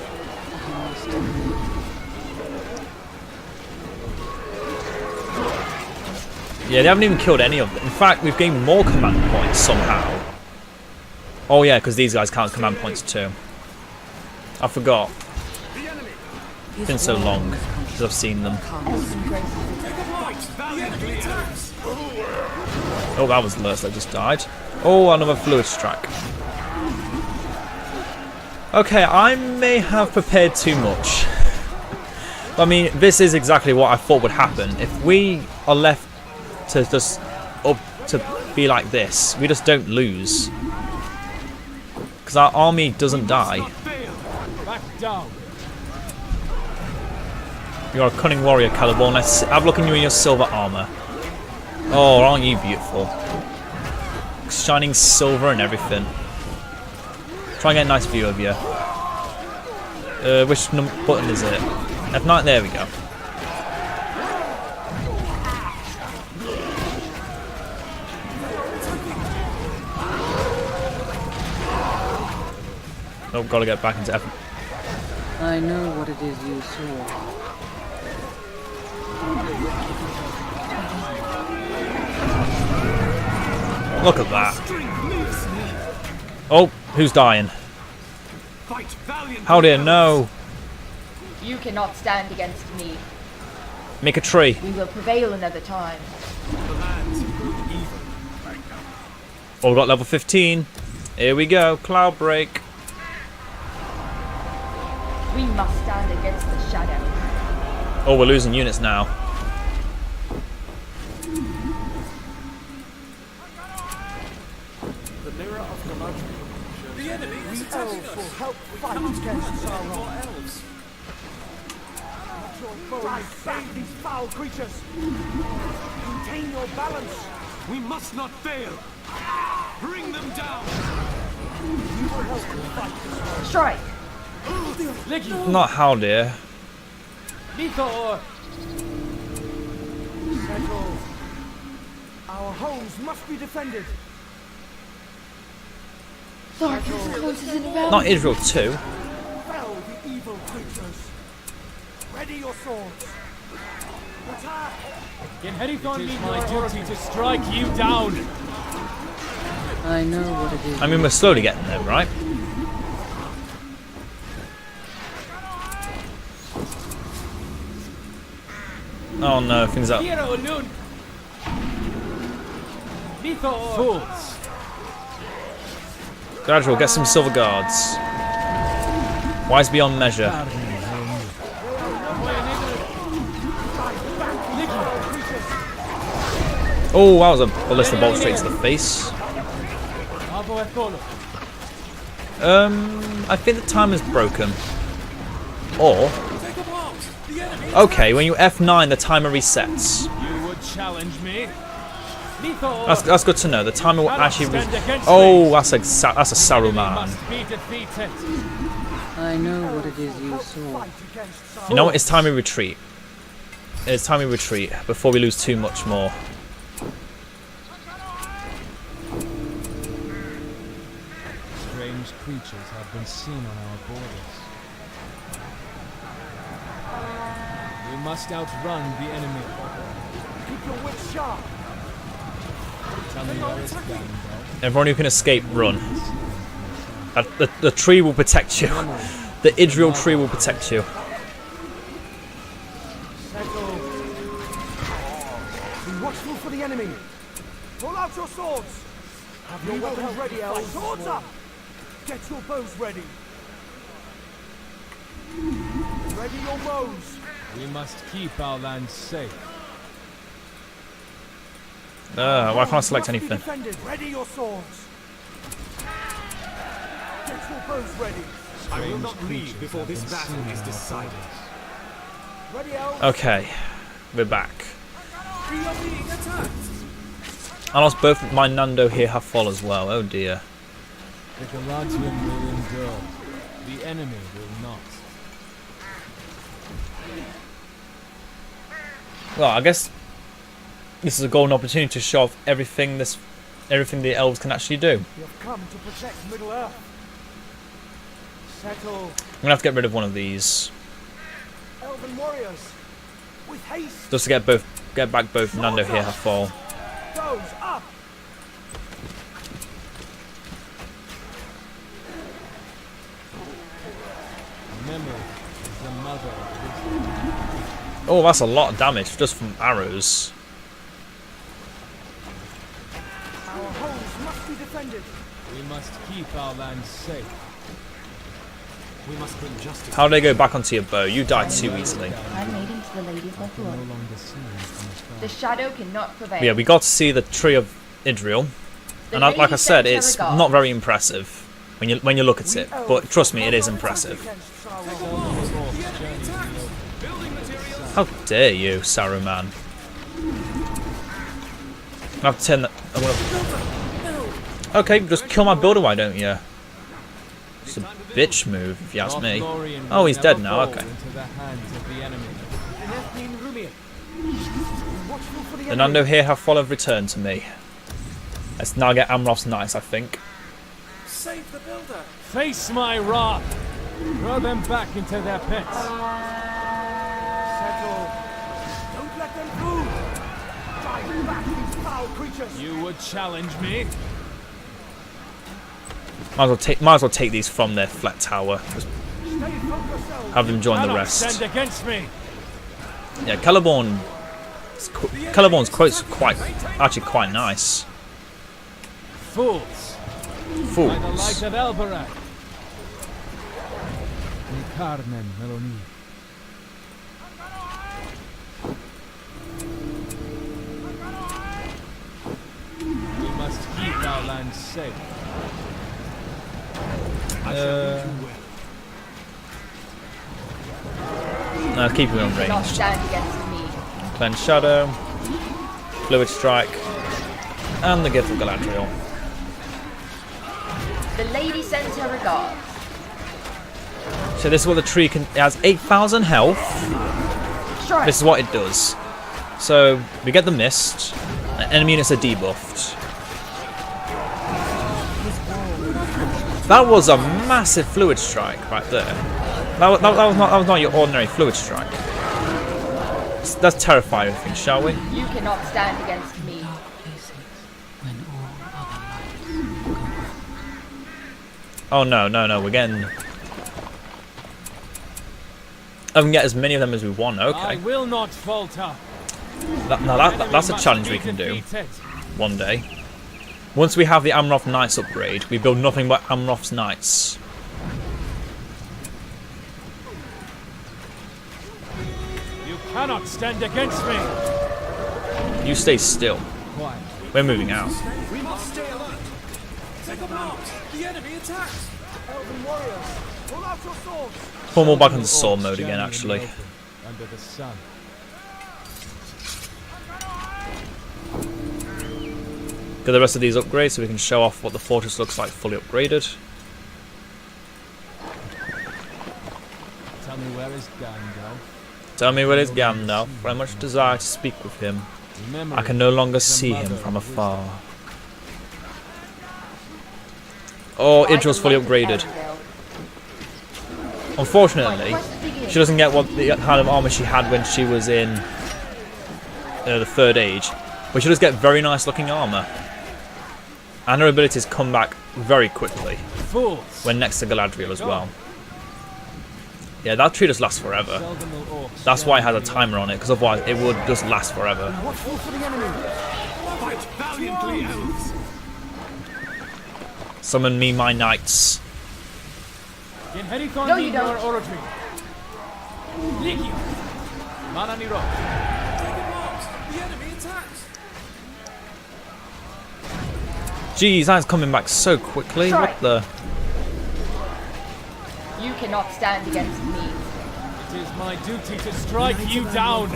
Yeah, they haven't even killed any of them. In fact, we've gained more command points somehow. Oh yeah, because these guys count command points too. I forgot. It's been so long since I've seen them. Oh, that was Lurz that just died. Oh, another fluid strike. Okay, I may have prepared too much. I mean, this is exactly what I thought would happen. If we are left to just up to be like this, we just don't lose. Because our army doesn't die. Back down. You're a cunning warrior, Caliborn. Let's have a look at you in your silver armor. Oh, aren't you beautiful? Shining silver and everything. Try and get a nice view of you. Which button is it? F9, there we go. Oh, gotta get back into F. I know what it is you saw. Look at that. Oh, who's dying? How dare no? You cannot stand against me. Make a tree. We will prevail another time. Oh, we got level 15. Here we go. Cloud break. We must stand against the shadow. Oh, we're losing units now. The mirror of Galadriel. The enemy is attacking Elves will us. help fight against Sauron. More elves. Your foes save these foul creatures. Maintain your balance. We must not fail. Bring them down. You will help them fight this war. Strike. Legi. Not how dear. Mithor. Settle. Our homes must be defended. Darkness closes in around. Not Israel too. Fell the evil creatures. Ready your swords. Attack. Genherithon min my duty to strike you down. I know what it is. I mean, we're slowly getting there, right? Oh no, things up. Hero Nun. Mithor. Fools. Gradual, get some silver guards. Wise beyond measure. Oh, that was a ballista bolt straight to the face. I think the timer's broken. Or, okay, when you F9, the timer resets. You would challenge me? Mithor. That's good to know. The timer will actually. Oh, that's a Saruman. Must be defeated. I know what it is you saw. Fight against Sauron. You know what? It's time we retreat. It's time we retreat before we lose too much more. Strange creatures have been seen on our borders. We must outrun the enemy. Keep your wits sharp. Tell me where it's going, Everyone who can escape, run. The tree will protect you. The Idril tree will protect you. Settle. Be watchful for the enemy. Pull out your swords. Have your weapons ready, elves. Swords up. Get your bows ready. Ready your bows. We must keep our land safe. Why can't I select Must be anything? defended. Ready your swords. Get your bows ready. I will not leave before this battle is decided. Ready, elves. Okay, we're back. We are being attacked. I lost both my Nando here have fall as well. Oh dear. The Galadriel will endure. The enemy will not. Well, I guess this is a golden opportunity to show off everything this everything the elves can actually do. We have come to protect Middle Earth. Settle, I'm gonna have to get rid of one of these elven warriors. With haste. just to get back both Nando here have fall. Those up. Memory is the mother of wisdom. Oh, that's a lot of damage just from arrows. Our homes must be defended. We must keep our land safe. We must bring justice. How do they go back onto your bow? You died too easily. I'm maiden to the Lady of No Buffalo. longer seen from The afar. shadow cannot prevail. But yeah, we got to see the tree of Idril, The and like I Lady said, sent it's her regard. not very impressive when you look at it. But trust me, it is impressive. How dare you, Saruman? I have to turn that. Okay, just kill my builder, why don't you? It's a bitch move, if you ask me. Lothlorien Oh, will he's never dead now. fall Okay. into the hands of the enemy. Watchful for the The enemy. Nando here have followed return to me. Let's now get Amroth's Knights, I think. Save the builder. Face my wrath! Throw them back into their pits. Settle. Don't let them through. Drive back these foul creatures. You would challenge me? Might as well take these from their flat tower. Just Stay focused. have them join the Cannot rest. stand against me. Yeah, Celeborn's quotes are actually quite nice. Fools. By the light Fools. of Elbereth. Carmen Meloni. We must keep our land safe. No, keep him on Cannot range. stand against me. Cleanse Shadow, Fluid Strike, and the Gift of Galadriel. The lady sends her regards. So this is what the tree can. It has 8,000 health. Strike. This is what it does. So we get the mist. And enemy units are debuffed. That was a massive Fluid Strike right there. That was not your ordinary Fluid Strike. Let's terrify everything, shall we? You cannot stand against me. Oh no, we're getting. I can get as many of them as we want. I Okay, will not falter. that's a challenge we can do one day. Once we have the Amroth Knights upgrade, we build nothing but Amroth's Knights. You cannot stand against me. You stay still. Quiet. We're moving out. We must stay alert. Take a mark. The enemy attacks. Elven warriors. Pull out your swords. Pull more back into sword mode again, actually. Under the sun. Get the rest of these upgrades so we can show off what the fortress looks like fully upgraded. Tell me where is Gandalf? Tell me where is Gandalf, for I much desire to speak with him. Memory I can no longer is the see him mother from of afar. wisdom. Oh, By the Idril's fully light of upgraded. Arendelle. Unfortunately, My quest begins. she doesn't get what the kind of armor she had when she was in the Third Age, but she does get very nice looking armor. And her abilities come back very quickly Fools. when next to Galadriel as well. Yeah, that tree just lasts forever. Seldom will orcs That's why it has a stand timer on it, because otherwise it would just last forever. Watchful for the enemy. Fight valiantly, elves. Summon me my knights. Inherit No, you your don't. oratory. Legio. Mananiro. Take a mark. The enemy attacks. Jeez, that's coming back so quickly. What Strike. the? You cannot stand against me. It is my duty to strike you down.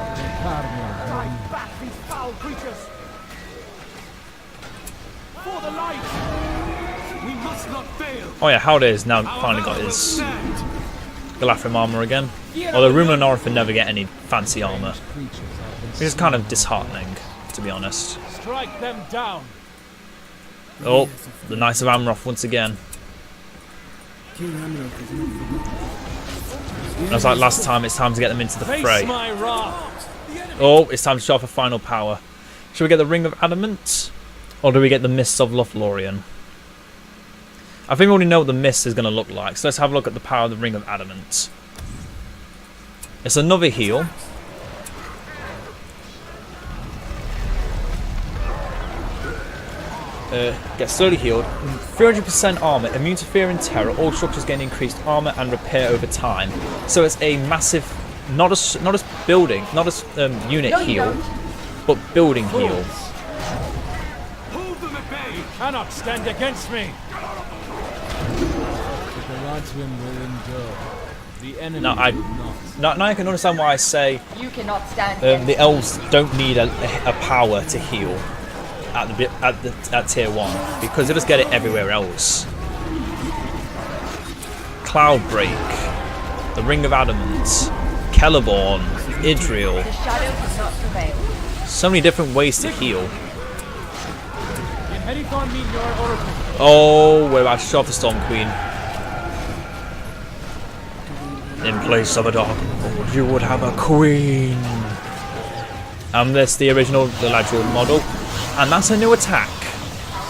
Drive back these foul creatures. For the light. We must not fail. Oh yeah, Howday's now Our finally got valor will his stand. Galadriel armor again. Although Rumor and Orifin never get any fancy armor. Which is kind of disheartening, to be honest. Strike them down. Oh, the Knights of Amroth once again. King Amroth is not forgotten. I was like last time, it's time to get them into the Face fray. my wrath. Oh, it's time to show off a final power. Should we get the Ring of Adamant? Or do we get the Mists of Lothlorien? I think we already know what the mist is going to look like, so let's have a look at the power of the Ring of Adamant. It's another heal. Get slowly healed. 300% armor, immune to fear and terror. All structures gain increased armor and repair over time. So it's a massive, not as building, not as unit heal, but building heal. Hold them at bay. You cannot stand against me. The Galadriel will endure. The enemy Now now I can understand why I say You cannot stand against the elves don't need a power to heal at tier 1 because they just get it everywhere else. Cloudbreak, the Ring of Adamant, Celeborn, Idril. The shadow cannot prevail. So many different ways to heal. Oh, Oh, we're about to show off the Storm Queen. In place of a dog, you would have a queen. And this the original Galadriel model. And that's a new attack.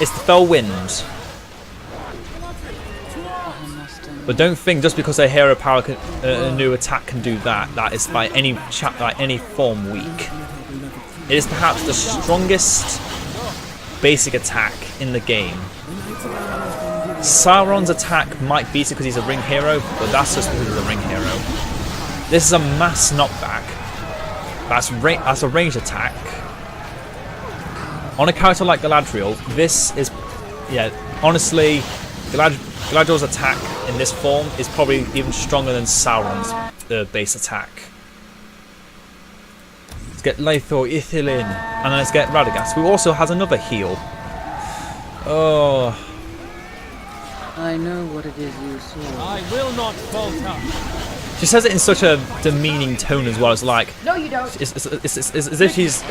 It's the Fell Wind. But don't think just because a hero power a new attack can do that, that is by any form weak. It is perhaps the strongest basic attack in the game. Sauron's attack might beat it because he's a ring hero, but that's just because he's a ring hero. This is a mass knockback. That's a ranged attack. On a character like Galadriel, this is, yeah, honestly, Galadriel's attack in this form is probably even stronger than Sauron's base attack. Let's get Leithor, Ithilin, and then let's get Radagast, who also has another heal. Oh. I know what it is you saw. I will not falter. She says it in such a demeaning tone as well. It's like No, you don't. it's as if she's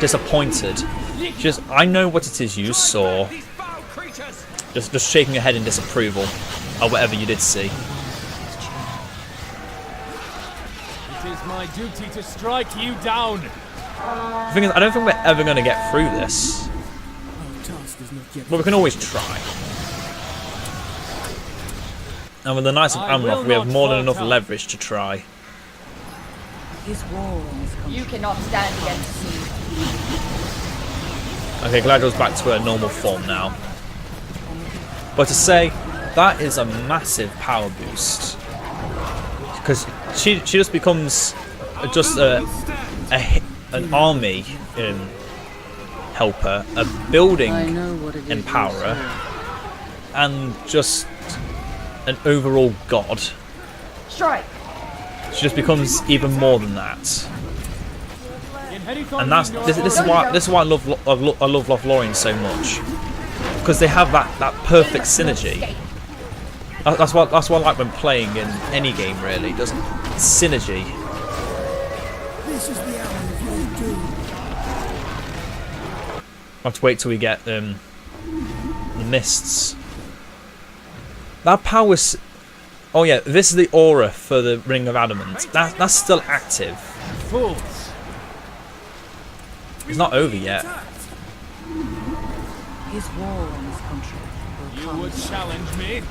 disappointed. She's I know what it is you saw. Just shaking her head in disapproval of whatever you did see. It is my duty to strike you down. The thing is, I don't think we're ever going to get through this, Our task is not yet. but we can always try. And with the Knights of Amroth, we have more than enough leverage to try. His war on his country. You cannot stand against me. Okay, Galadriel's back to her normal form now. But to say, that is a massive power boost. Because she just becomes just an army helper, a building I know what it is you empowerer, saw. and just an overall god. Strike. She just becomes even more than that. And this is why I love Lothlorien so much, because they have that perfect synergy. That's what I like when playing in any game, really. Just synergy. This is the hour of your doom. I have to wait till we get the mists. That power's. Oh yeah, this is the aura for the Ring of Adamant. That's still active. Fools. It's not over yet. His war on his country will You come. would challenge me? This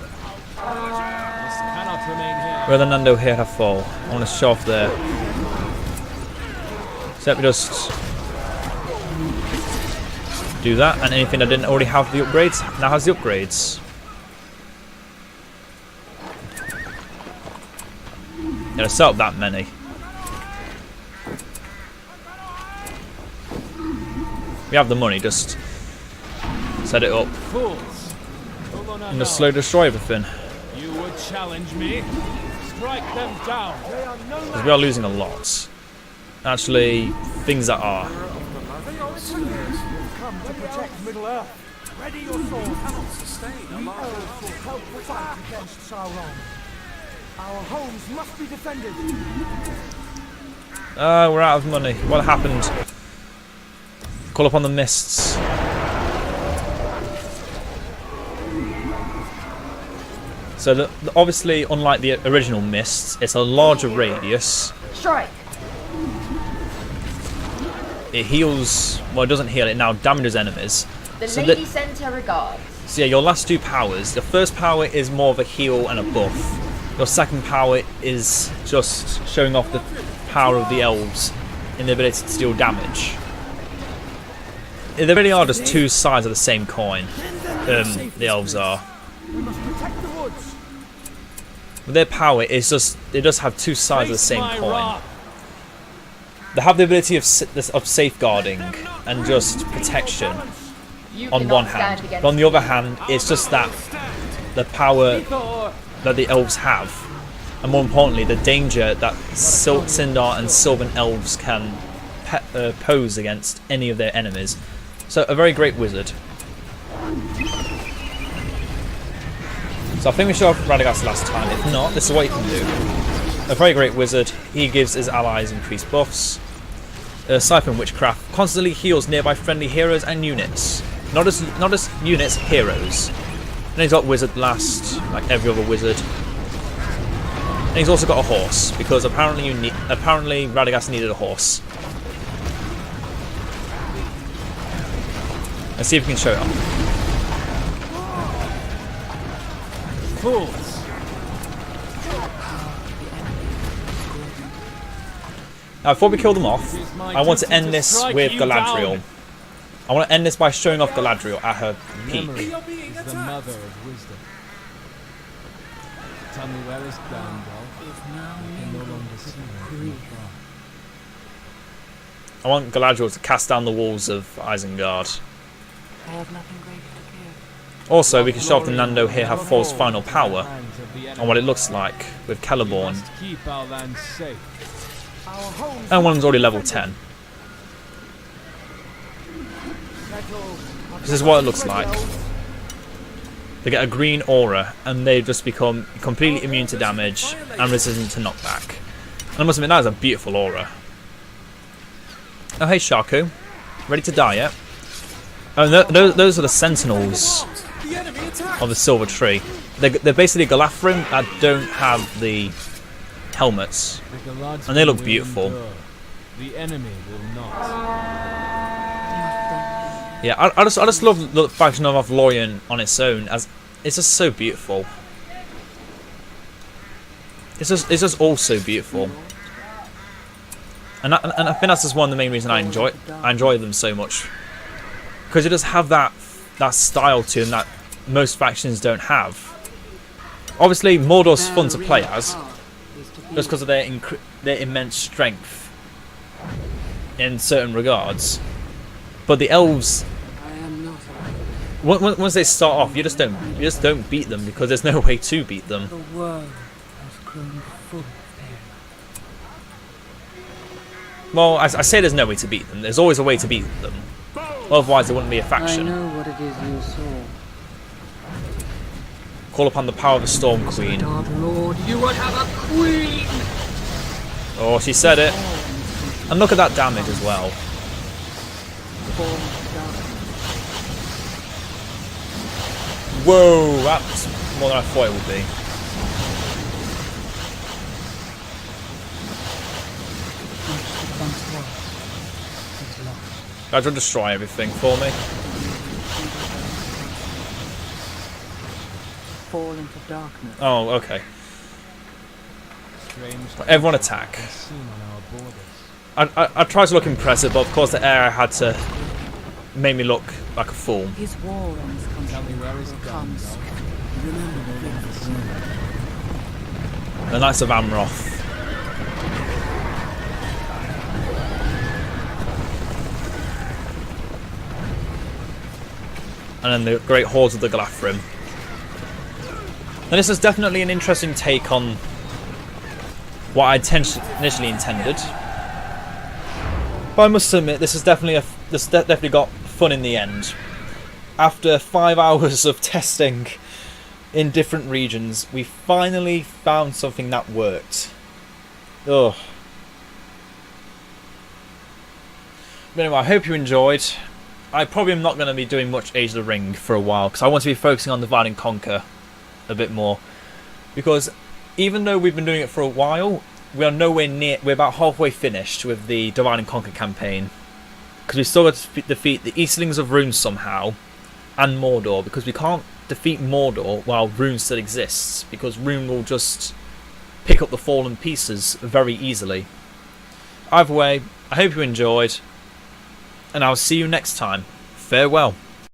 cannot remain here. Where the Nando here have fall. I want to show off there. So let me just do that, and anything that didn't already have the upgrades now has the upgrades. Gonna set up that many. We have the money, just set it up Fools. and just slow destroy everything. You would challenge me? Strike them down. Because we are losing a lot. Actually, things that are. Come to protect Middle Earth. Ready your sword. Cannot sustain a The large elves will help fight against Sauron. Our homes must be defended. Oh, we're out of money. What happened? Call upon the mists. So obviously, unlike the original mists, it's a larger radius. Strike. It heals. Well, it doesn't heal. It now damages enemies. The So lady sends her regards. So yeah, your last two powers. The first power is more of a heal and a buff. Your second power is just showing off the power of the elves in the ability to deal damage. They really are just two sides of the same coin. The elves are. We must protect the woods. With their power, it's just they just have two sides of the same coin. They have the ability of safeguarding and just protection You on cannot one stand hand, against but on the other hand, it's just that the power that the elves have, and more importantly, the danger that Sindar and Sylvan elves can pose against any of their enemies. So a very great wizard. So I think we showed off Radagast last time. If not, this is what you can do. A very great wizard. He gives his allies increased buffs. Siphon Witchcraft constantly heals nearby friendly heroes and units. Not just units, heroes. And he's got Wizard Blast, like every other wizard. And he's also got a horse, because apparently Radagast needed a horse. Let's see if we can show it off. Fools! Now, before we kill them off, I want to end this with Galadriel. I want to end this by showing off Galadriel at her peak. Memory is the mother of wisdom. Tell me where is Gandalf? I can no longer see him. I want Galadriel to cast down the walls of Isengard. I have nothing greater to give. Also, we can show off the Nando here have Thor's final power and what it looks like with Celeborn. Must keep our land safe. Our homes And one's already level 10. This is what it looks like. They get a green aura and they just become completely immune to damage and resistant to knockback. And I must admit, that is a beautiful aura. Oh hey Shaku, ready to die yet? Oh, those are the sentinels of the Silver Tree. They're basically Galafrim that don't have the helmets, and they look beautiful. The enemy will not. Yeah, I just love the faction of Lorien on its own, as it's just so beautiful. It's just all so beautiful, and I think that's just one of the main reasons I enjoy them so much, because it does have that style to them that most factions don't have. Obviously, Mordor's fun to play as, just because of their immense strength in certain regards. But the elves, once they start off, you just don't beat them, because there's no way to beat them. The world has grown full of pain. Well, I say there's no way to beat them. There's always a way to beat them. Otherwise, there wouldn't be a I faction. know what it is you saw. Call upon the power of the Storm Queen. Dark Lord, you would have a queen! Oh, she said it. And look at that damage as well. Born of darkness. Whoa, that's more than I thought it would be. Which it once was, is lost. Guys, will destroy everything for me. Fall into darkness. Oh, okay. Strange Everyone attack. seen on our borders. I tried to look impressive, but of course the air I had to make me look like a fool. His war on his country Tell me where is will come Gandalf? soon. Remember the things. The Knights of Amroth. And then the great hordes of the Galafrim. And this is definitely an interesting take on what I initially intended. But I must admit, this is definitely got fun in the end. After 5 hours of testing in different regions. We finally found something that worked. Ugh. But anyway, I hope you enjoyed. I probably am not going to be doing much Age of the Ring for a while, because I want to be focusing on Divide and Conquer a bit more. Because even though we've been doing it for a while, we are nowhere near. We're about halfway finished with the Divide and Conquer campaign, because we still got to defeat the Eastlings of Rune somehow, and Mordor, because we can't defeat Mordor while Rune still exists, because Rune will just pick up the fallen pieces very easily. Either way, I hope you enjoyed, and I'll see you next time. Farewell.